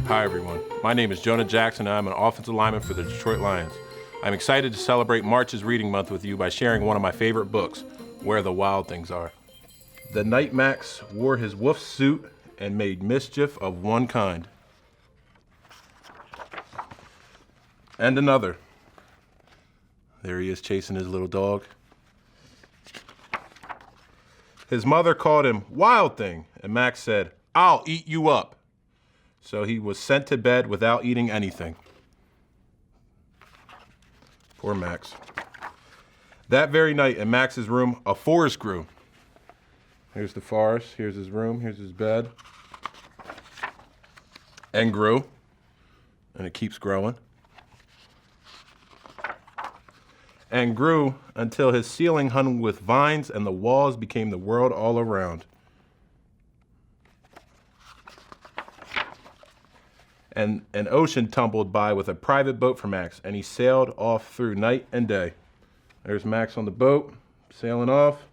Hi everyone, my name is Jonah Jackson and I'm an offensive lineman for the Detroit Lions. I'm excited to celebrate March's Reading Month with you by sharing one of my favorite books, Where the Wild Things Are. The night Max wore his wolf suit and made mischief of one kind and another. There he is chasing his little dog. His mother called him Wild Thing, and Max said, "I'll eat you up." So he was sent to bed without eating anything. Poor Max. That very night in Max's room, a forest grew. Here's the forest, here's his room, here's his bed. And grew, and it keeps growing. And grew until his ceiling hung with vines and the walls became the world all around. And an ocean tumbled by with a private boat for Max, and he sailed off through night and day. There's Max on the boat, sailing off.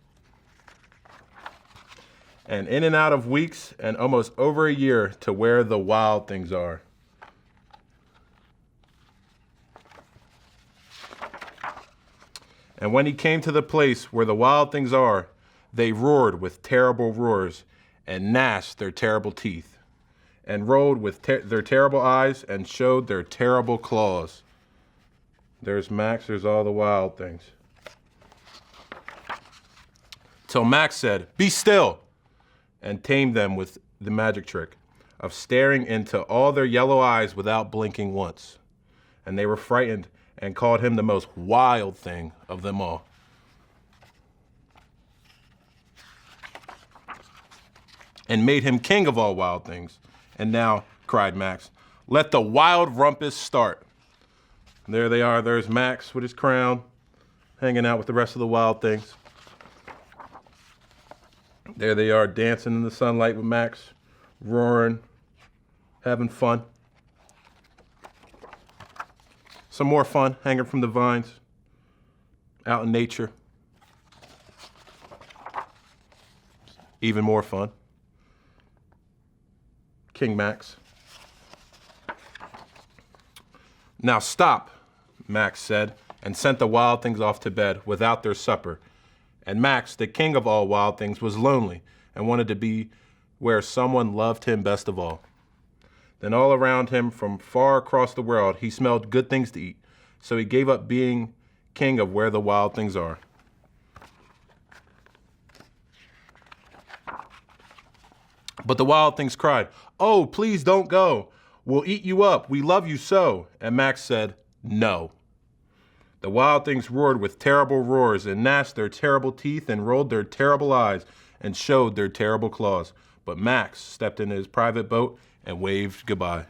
And in and out of weeks and almost over a year to where the wild things are. And when he came to the place where the wild things are, they roared with terrible roars and gnashed their terrible teeth and rolled with their terrible eyes and showed their terrible claws. There's Max, there's all the wild things. Till Max said, "Be still," and tamed them with the magic trick of staring into all their yellow eyes without blinking once. And they were frightened and called him the most wild thing of them all. And made him king of all wild things. And now, cried Max, let the wild rumpus start. And there they are, there's Max with his crown, hanging out with the rest of the wild things. There they are, dancing in the sunlight with Max, roaring, having fun. Some more fun, hanging from the vines, out in nature. Even more fun. King Max. "Now stop," Max said, and sent the wild things off to bed without their supper. And Max, the king of all wild things, was lonely and wanted to be where someone loved him best of all. Then all around him from far across the world, he smelled good things to eat. So he gave up being king of where the wild things are. But the wild things cried, "Oh, please don't go. We'll eat you up. We love you so." And Max said, "No." The wild things roared with terrible roars and gnashed their terrible teeth and rolled their terrible eyes and showed their terrible claws. But Max stepped into his private boat and waved goodbye.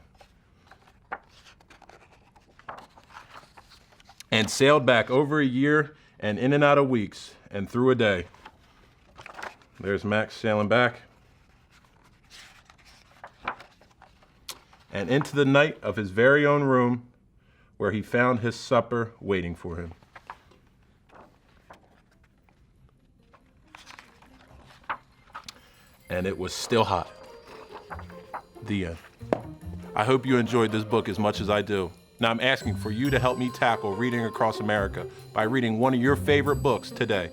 And sailed back over a year and in and out of weeks and through a day. There's Max sailing back. And into the night of his very own room where he found his supper waiting for him. And it was still hot. The end. I hope you enjoyed this book as much as I do. Now I'm asking for you to help me tackle reading across America by reading one of your favorite books today.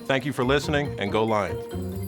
Thank you for listening, and go Lions.